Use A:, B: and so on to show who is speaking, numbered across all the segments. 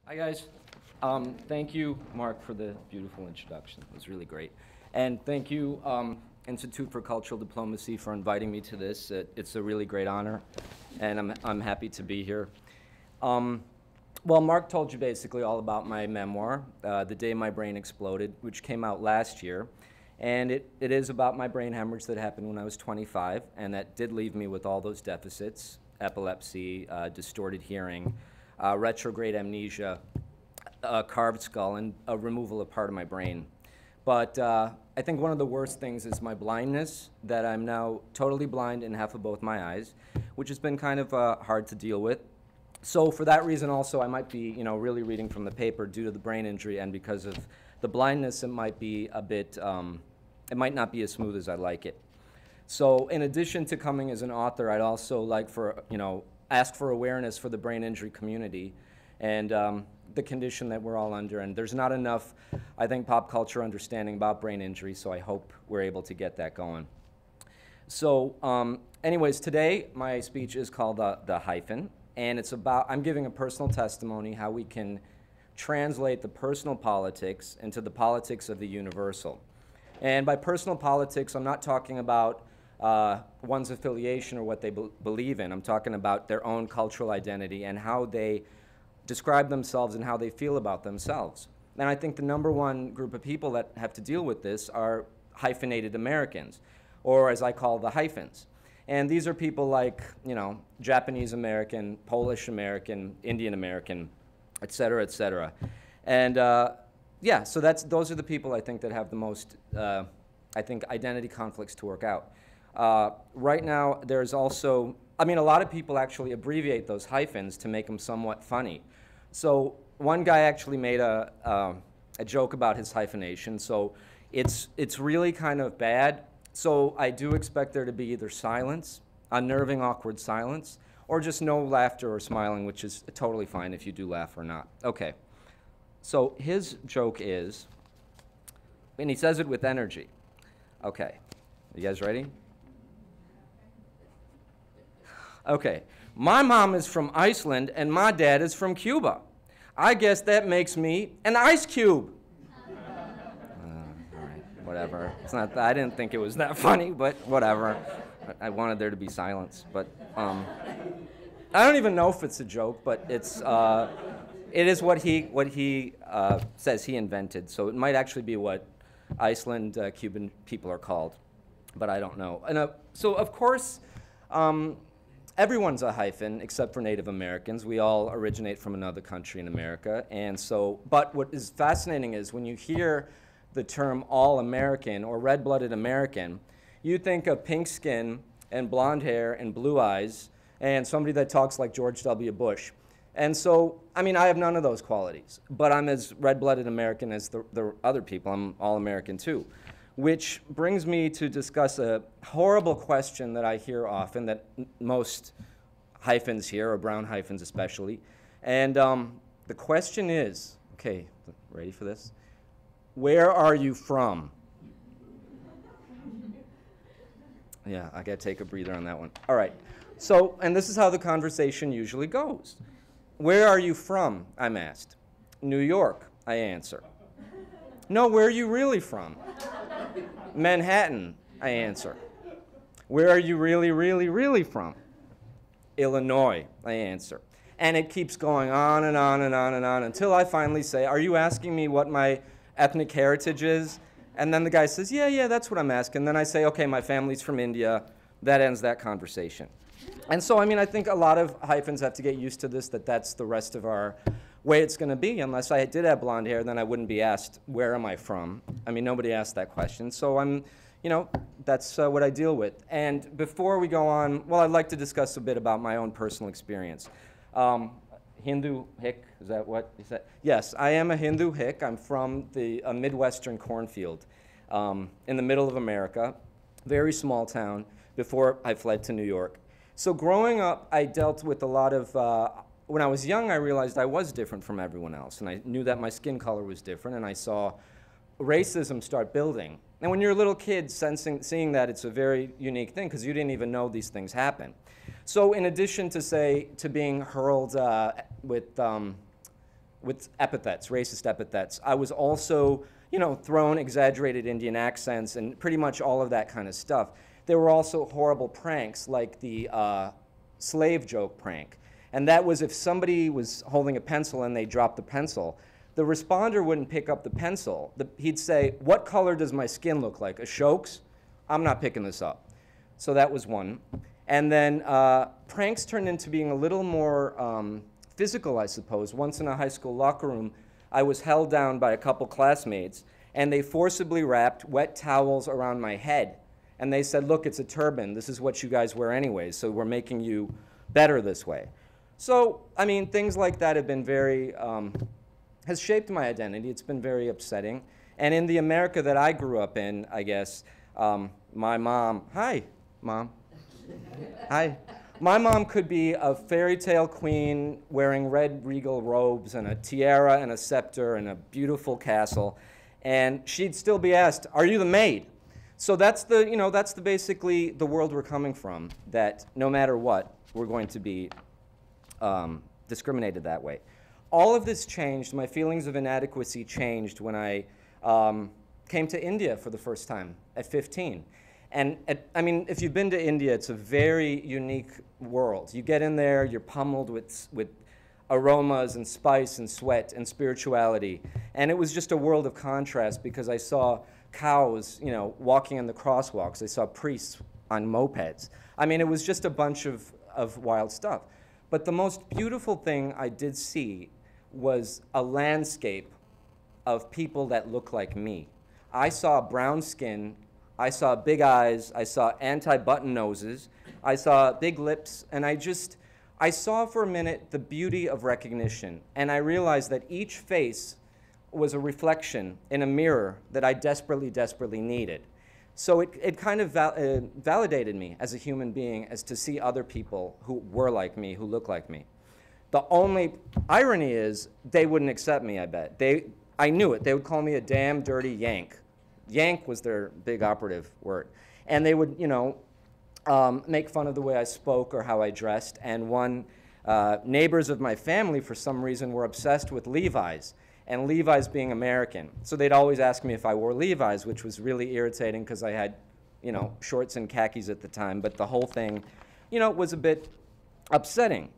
A: Hi, guys. Thank you, Mark, for the beautiful introduction. It was really great. And thank you, Institute for Cultural Diplomacy, for inviting me to this. It's a really great honor, and I'm happy to be here. Well, Mark told you basically all about my memoir, The Day My Brain Exploded, which came out last year. And it is about my brain hemorrhage that happened when I was 25, and that did leave me with all those deficits: epilepsy, distorted hearing, retrograde amnesia, a carved skull, and a removal of part of my brain. But I think one of the worst things is my blindness, that I'm now totally blind in half of both my eyes, which has been kind of hard to deal with. So for that reason also, I might be really reading from the paper due to the brain injury, and because of the blindness, it might be a bit, it might not be as smooth as I like it. So in addition to coming as an author, I'd also like for, ask for awareness for the brain injury community and the condition that we're all under. And there's not enough, I think, pop culture understanding about brain injury, so I hope we're able to get that going. So anyways, today my speech is called the Hyphen, and it's about, I'm giving a personal testimony how we can translate the personal politics into the politics of the universal. And by personal politics, I'm not talking about one's affiliation or what they believe in. I'm talking about their own cultural identity and how they describe themselves and how they feel about themselves. And I think the number one group of people that have to deal with this are hyphenated Americans, or as I call the hyphens. And these are people like, Japanese American, Polish American, Indian American, et cetera, et cetera. And yeah, so those are the people I think that have the most, I think, identity conflicts to work out. Right now, there's also, a lot of people actually abbreviate those hyphens to make them somewhat funny. So one guy actually made a joke about his hyphenation. So it's really kind of bad. So I do expect there to be either silence, unnerving, awkward silence, or just no laughter or smiling, which is totally fine if you do laugh or not. Okay. So his joke is, and he says it with energy. Okay. You guys ready? Okay. My mom is from Iceland and my dad is from Cuba. I guess that makes me an ice cube. All right, whatever. It's not. I didn't think it was that funny, but whatever. I wanted there to be silence, but I don't even know if it's a joke, but it is what he says he invented. So it might actually be what Iceland Cuban people are called, but I don't know. And so of course, everyone's a hyphen except for Native Americans. We all originate from another country in America, and so. But what is fascinating is when you hear the term all American or red-blooded American, you think of pink skin and blonde hair and blue eyes and somebody that talks like George W. Bush. And so, I have none of those qualities, but I'm as red-blooded American as the other people. I'm all American too, which brings me to discuss a horrible question that I hear often, that most hyphens hear, or brown hyphens especially. And the question is, okay, ready for this? Where are you from? Yeah, I gotta take a breather on that one. All right, so, and this is how the conversation usually goes. Where are you from, I'm asked. New York, I answer. No, where are you really from? Manhattan, I answer. Where are you really, really, really from? Illinois, I answer. And it keeps going on and on and on and on until I finally say, are you asking me what my ethnic heritage is? And then the guy says, yeah, that's what I'm asking. Then I say, okay, my family's from India. That ends that conversation. And so, I think a lot of hyphens have to get used to this, that's the rest of our way it's going to be. Unless I did have blonde hair, then I wouldn't be asked, where am I from? Nobody asked that question. So that's what I deal with. And before we go on, well, I'd like to discuss a bit about my own personal experience. Hindu hick, is that what you said? Yes, I am a Hindu hick. I'm from a Midwestern cornfield in the middle of America, very small town, before I fled to New York. So growing up, I dealt with a lot of, when I was young, I realized I was different from everyone else, and I knew that my skin color was different, and I saw racism start building. And when you're a little kid, seeing that, it's a very unique thing, because you didn't even know these things happen. So in addition to being hurled with with epithets, racist epithets. I was also, you know, thrown exaggerated Indian accents and pretty much all of that kind of stuff. There were also horrible pranks like the slave joke prank. And that was if somebody was holding a pencil and they dropped the pencil, the responder wouldn't pick up the pencil. He'd say, "What color does my skin look like? Ashok's? I'm not picking this up." So that was one. And then pranks turned into being a little more physical, I suppose. Once in a high school locker room, I was held down by a couple classmates, and they forcibly wrapped wet towels around my head. And they said, "Look, it's a turban. This is what you guys wear anyways, so we're making you better this way." So, I mean, things like that have been very, has shaped my identity. It's been very upsetting. And in the America that I grew up in, I guess, my mom, hi, Mom. Hi. My mom could be a fairy tale queen wearing red regal robes and a tiara and a scepter and a beautiful castle, and she'd still be asked, "Are you the maid?" So that's the, you know, that's the basically the world we're coming from, that no matter what, we're going to be discriminated that way. All of this changed. My feelings of inadequacy changed when I came to India for the first time at 15. And I mean, if you've been to India, it's a very unique world. You get in there, you're pummeled with aromas and spice and sweat and spirituality. And it was just a world of contrast because I saw cows, you know, walking in the crosswalks. I saw priests on mopeds. I mean, it was just a bunch of wild stuff. But the most beautiful thing I did see was a landscape of people that look like me. I saw brown skin, I saw big eyes, I saw anti-button noses, I saw big lips, and I saw for a minute the beauty of recognition. And I realized that each face was a reflection in a mirror that I desperately, desperately needed. So it kind of validated me as a human being, as to see other people who were like me, who look like me. The only irony is they wouldn't accept me, I bet. I knew it. They would call me a damn dirty Yank. Yank was their big operative word. And they would, you know, make fun of the way I spoke or how I dressed. And neighbors of my family, for some reason, were obsessed with Levi's, and Levi's being American. So they'd always ask me if I wore Levi's, which was really irritating because I had, you know, shorts and khakis at the time. But the whole thing, you know, was a bit upsetting.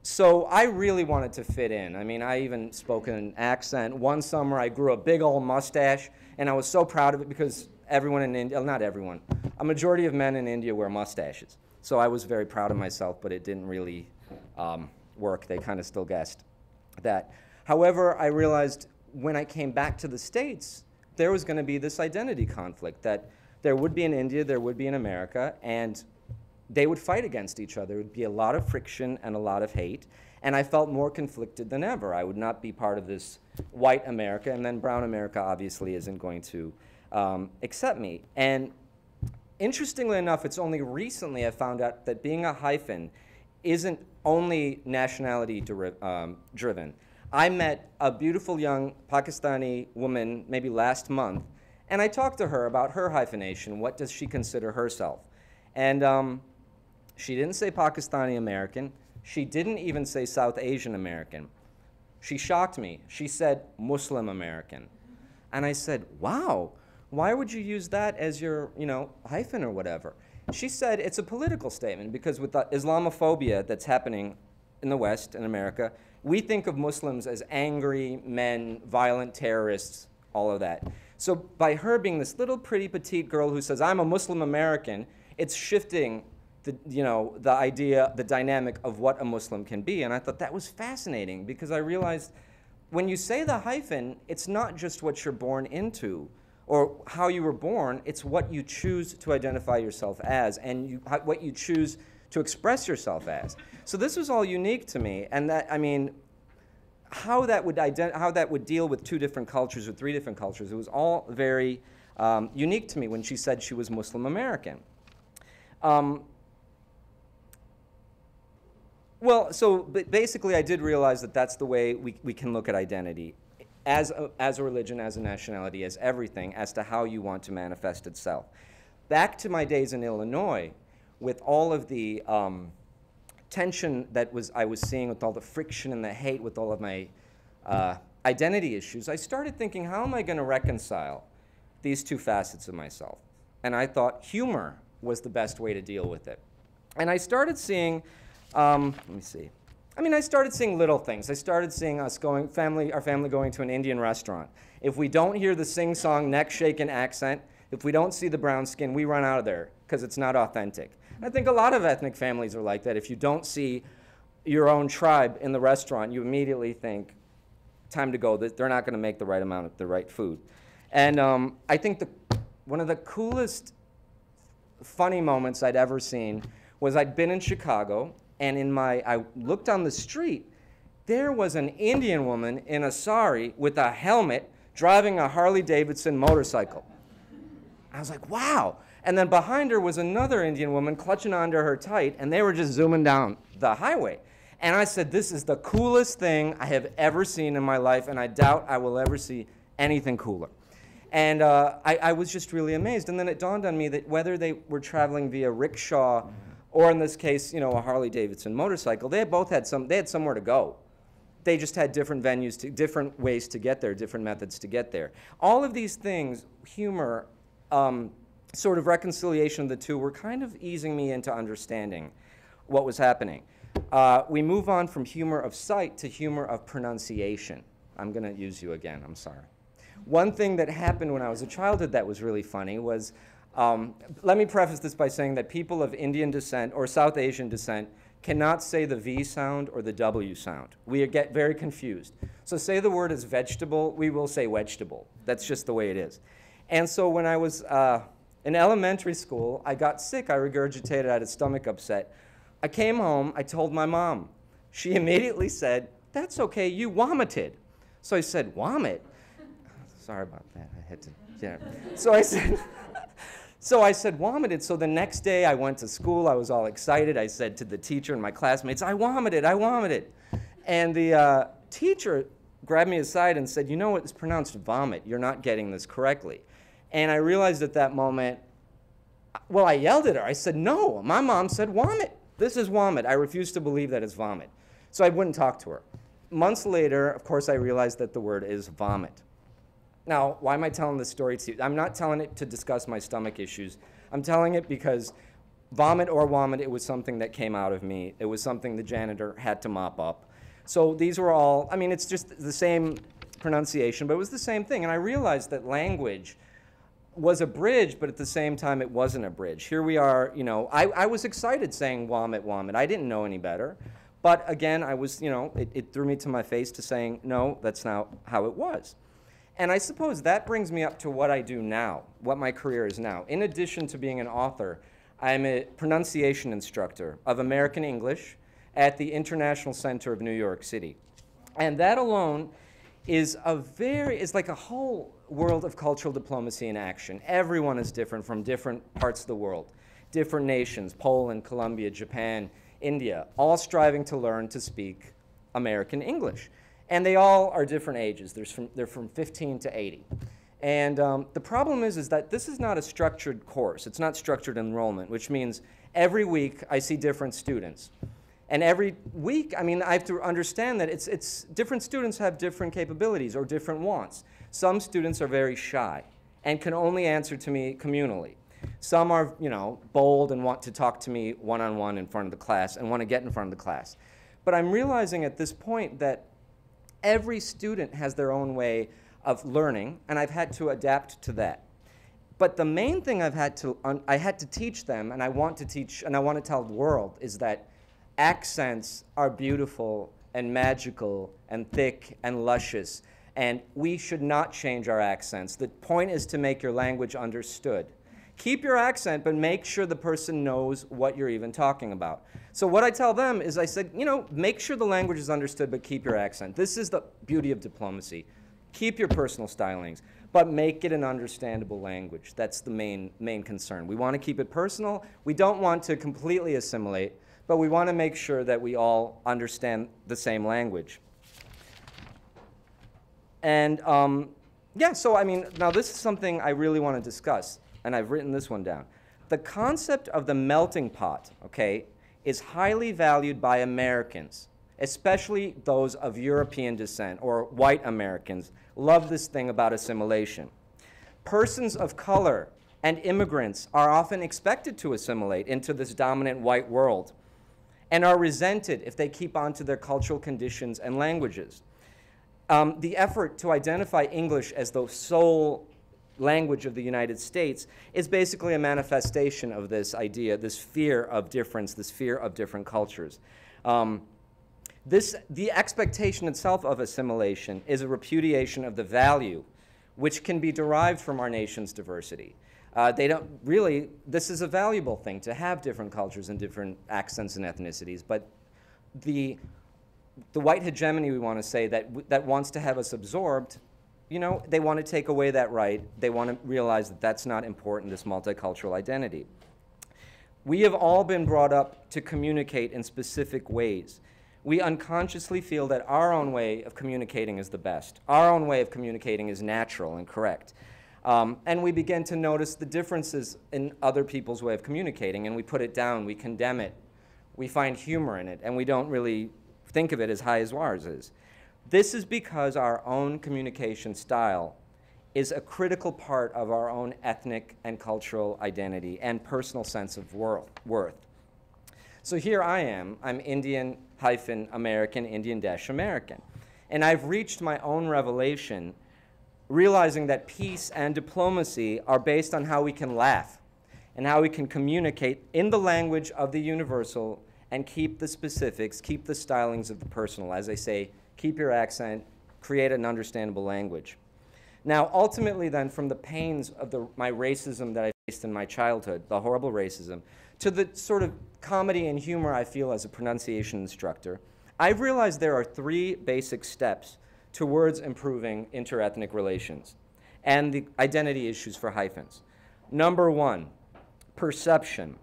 A: So I really wanted to fit in. I mean, I even spoke in an accent. One summer, I grew a big old mustache, and I was so proud of it because everyone in India, not everyone, a majority of men in India wear mustaches. So I was very proud of myself, but it didn't really work. They kind of still guessed that. However, I realized when I came back to the States, there was going to be this identity conflict, that there would be in India, there would be in America, and they would fight against each other. There would be a lot of friction and a lot of hate, and I felt more conflicted than ever. I would not be part of this white America, and then brown America obviously isn't going to accept me. And interestingly enough, it's only recently I found out that being a hyphen isn't only nationality driven. I met a beautiful young Pakistani woman maybe last month, and I talked to her about her hyphenation. What does she consider herself? And she didn't say Pakistani American. She didn't even say South Asian American. She shocked me. She said Muslim American. And I said, wow, why would you use that as your, you know, hyphen or whatever? She said it's a political statement because with the Islamophobia that's happening in the West, in America, we think of Muslims as angry men, violent terrorists, all of that. So by her being this little pretty petite girl who says, I'm a Muslim American, it's shifting the idea, the dynamic of what a Muslim can be. And I thought that was fascinating because I realized when you say the hyphen, it's not just what you're born into or how you were born, it's what you choose to identify yourself as and what you choose to express yourself as. So this was all unique to me, and that, I mean, how that would deal with two different cultures or three different cultures, it was all very unique to me when she said she was Muslim American. Well, so basically I did realize that that's the way we can look at identity, as a religion, as a nationality, as everything, as to how you want to manifest itself. Back to my days in Illinois, with all of the tension that I was seeing, with all the friction and the hate, with all of my identity issues, I started thinking, how am I going to reconcile these two facets of myself? And I thought humor was the best way to deal with it. And I started seeing, let me see. I mean, I started seeing little things. I started seeing us our family going to an Indian restaurant. If we don't hear the sing-song, neck-shaking accent, if we don't see the brown skin, we run out of there because it's not authentic. I think a lot of ethnic families are like that. If you don't see your own tribe in the restaurant, you immediately think, time to go, they're not going to make the right amount of the right food. And I think one of the coolest funny moments I'd ever seen was I'd been in Chicago, and I looked on the street, there was an Indian woman in a sari with a helmet driving a Harley-Davidson motorcycle. I was like, wow. And then behind her was another Indian woman clutching onto her tight, and they were just zooming down the highway. And I said, this is the coolest thing I have ever seen in my life, and I doubt I will ever see anything cooler. And I was just really amazed. And then it dawned on me that whether they were traveling via rickshaw or in this case, you know, a Harley-Davidson motorcycle, they had somewhere to go. They just had different venues, different ways to get there, different methods to get there. All of these things, humor, sort of reconciliation of the two, were kind of easing me into understanding what was happening. We move on from humor of sight to humor of pronunciation. I'm going to use you again, I'm sorry. One thing that happened when I was a childhood that was really funny was, let me preface this by saying that people of Indian descent or South Asian descent cannot say the V sound or the W sound. We get very confused. So say the word is vegetable, we will say vegetable. That's just the way it is. And so when I was in elementary school, I got sick, I regurgitated, I had a stomach upset. I came home, I told my mom. She immediately said, that's okay, you vomited. So I said, vomit? Sorry about that, I had to, yeah. So I said, vomited. So the next day I went to school, I was all excited. I said to the teacher and my classmates, I vomited, I vomited. And the teacher grabbed me aside and said, you know, it's pronounced vomit. You're not getting this correctly. And I realized at that moment, well, I yelled at her. I said, no, my mom said vomit. This is vomit. I refuse to believe that it's vomit. So I wouldn't talk to her. Months later, of course, I realized that the word is vomit. Now, why am I telling this story to you? I'm not telling it to discuss my stomach issues. I'm telling it because vomit or vomit, it was something that came out of me. It was something the janitor had to mop up. So these were all, I mean, it's just the same pronunciation, but it was the same thing. And I realized that language was a bridge, but at the same time, it wasn't a bridge. Here we are, you know, I was excited saying vomit, vomit. I didn't know any better. But again, I was, you know, it threw me to my face to saying, no, that's not how it was. And I suppose that brings me up to what I do now, what my career is now. In addition to being an author, I'm a pronunciation instructor of American English at the International Center of New York City. And that alone is like a whole world of cultural diplomacy in action. Everyone is different from different parts of the world, different nations, Poland, Colombia, Japan, India, all striving to learn to speak American English. And they all are different ages. They're from 15 to 80. And the problem is that this is not a structured course. It's not structured enrollment, which means every week I see different students. And every week, I mean, I have to understand that it's different students have different capabilities or different wants. Some students are very shy and can only answer to me communally. Some are, you know, bold and want to talk to me one-on-one in front of the class and want to get in front of the class. But I'm realizing at this point that every student has their own way of learning, and I've had to adapt to that. But the main thing I had to teach them, and I want to teach, and I want to tell the world, is that accents are beautiful and magical and thick and luscious, and we should not change our accents. The point is to make your language understood. Keep your accent, but make sure the person knows what you're even talking about. So what I tell them is I said, you know, make sure the language is understood, but keep your accent. This is the beauty of diplomacy. Keep your personal stylings, but make it an understandable language. That's the main concern. We want to keep it personal. We don't want to completely assimilate, but we want to make sure that we all understand the same language. And yeah, so I mean, now this is something I really want to discuss, and I've written this one down. The concept of the melting pot, okay, is highly valued by Americans especially those of European descent or white Americans, love this thing about assimilation. Persons of color and immigrants are often expected to assimilate into this dominant white world and are resented if they keep on to their cultural conditions and languages. The effort to identify English as the sole language of the United States is basically a manifestation of this idea, this fear of difference, this fear of different cultures. The expectation itself of assimilation is a repudiation of the value which can be derived from our nation's diversity. This is a valuable thing to have different cultures and different accents and ethnicities, but the white hegemony, we want to say, that wants to have us absorbed, you know, they want to take away that right. They want to realize that that's not important, this multicultural identity. We have all been brought up to communicate in specific ways. We unconsciously feel that our own way of communicating is the best. Our own way of communicating is natural and correct. And we begin to notice the differences in other people's way of communicating, and we put it down, we condemn it, we find humor in it, and we don't really think of it as high as ours is. This is because our own communication style is a critical part of our own ethnic and cultural identity and personal sense of worth. So here I am, I'm Indian hyphen American, Indian dash American. And I've reached my own revelation realizing that peace and diplomacy are based on how we can laugh and how we can communicate in the language of the universal and keep the specifics, keep the stylings of the personal. As I say, keep your accent, create an understandable language. Now, ultimately then, from the pains of my racism that I faced in my childhood, the horrible racism, to the sort of comedy and humor I feel as a pronunciation instructor, I've realized there are 3 basic steps towards improving interethnic relations and the identity issues for hyphens. Number 1, perception.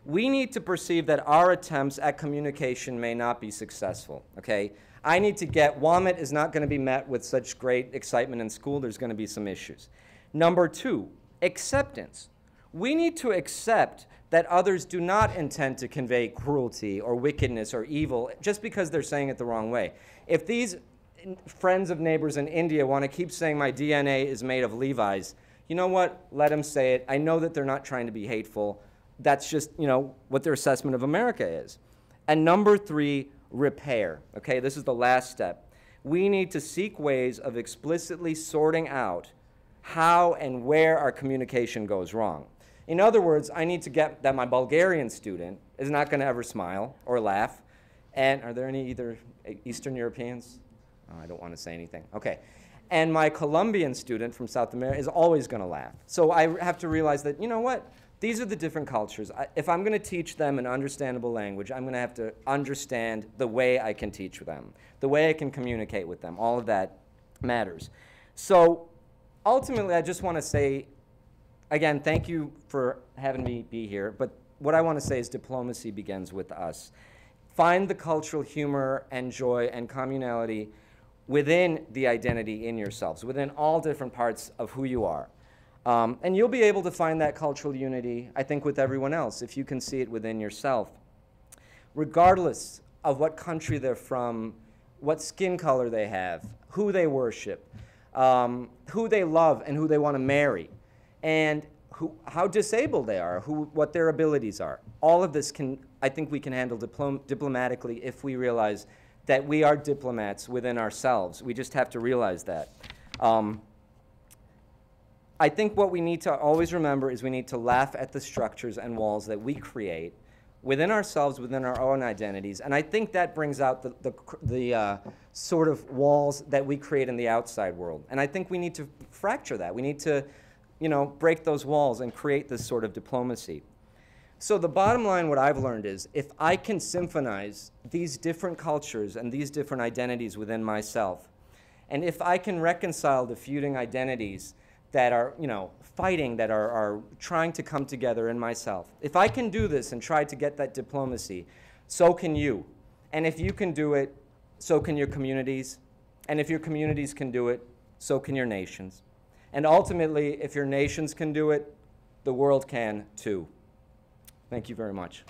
A: We need to perceive that our attempts at communication may not be successful, okay? I need to get, Womit is not going to be met with such great excitement in school. There's going to be some issues. Number 2, acceptance. We need to accept that others do not intend to convey cruelty or wickedness or evil just because they're saying it the wrong way. If these friends of neighbors in India want to keep saying my DNA is made of Levi's, you know what? Let them say it. I know that they're not trying to be hateful. That's just, you know, what their assessment of America is. And number 3, repair. Okay, this is the last step. We need to seek ways of explicitly sorting out how and where our communication goes wrong. In other words, I need to get that my Bulgarian student is not going to ever smile or laugh. And are there any either Eastern Europeans? Oh, I don't want to say anything. Okay. And my Colombian student from South America is always going to laugh. So I have to realize that, you know what? These are the different cultures. If I'm going to teach them an understandable language, I'm going to have to understand the way I can teach them, the way I can communicate with them. All of that matters. So ultimately, I just want to say, again, thank you for having me be here. But what I want to say is diplomacy begins with us. Find the cultural humor and joy and communality within the identity in yourselves, within all different parts of who you are. And you'll be able to find that cultural unity, I think, with everyone else if you can see it within yourself. Regardless of what country they're from, what skin color they have, who they worship, who they love and who they want to marry, and how disabled they are, what their abilities are. All of this I think we can handle diplomatically if we realize that we are diplomats within ourselves. We just have to realize that. I think what we need to always remember is we need to laugh at the structures and walls that we create within ourselves, within our own identities. And I think that brings out the sort of walls that we create in the outside world. And I think we need to fracture that. We need to, you know, break those walls and create this sort of diplomacy. So the bottom line, what I've learned is if I can symphonize these different cultures and these different identities within myself, and if I can reconcile the feuding identities that are, you know, fighting, that are trying to come together in myself. If I can do this and try to get that diplomacy, so can you. And if you can do it, so can your communities. And if your communities can do it, so can your nations. And ultimately, if your nations can do it, the world can too. Thank you very much.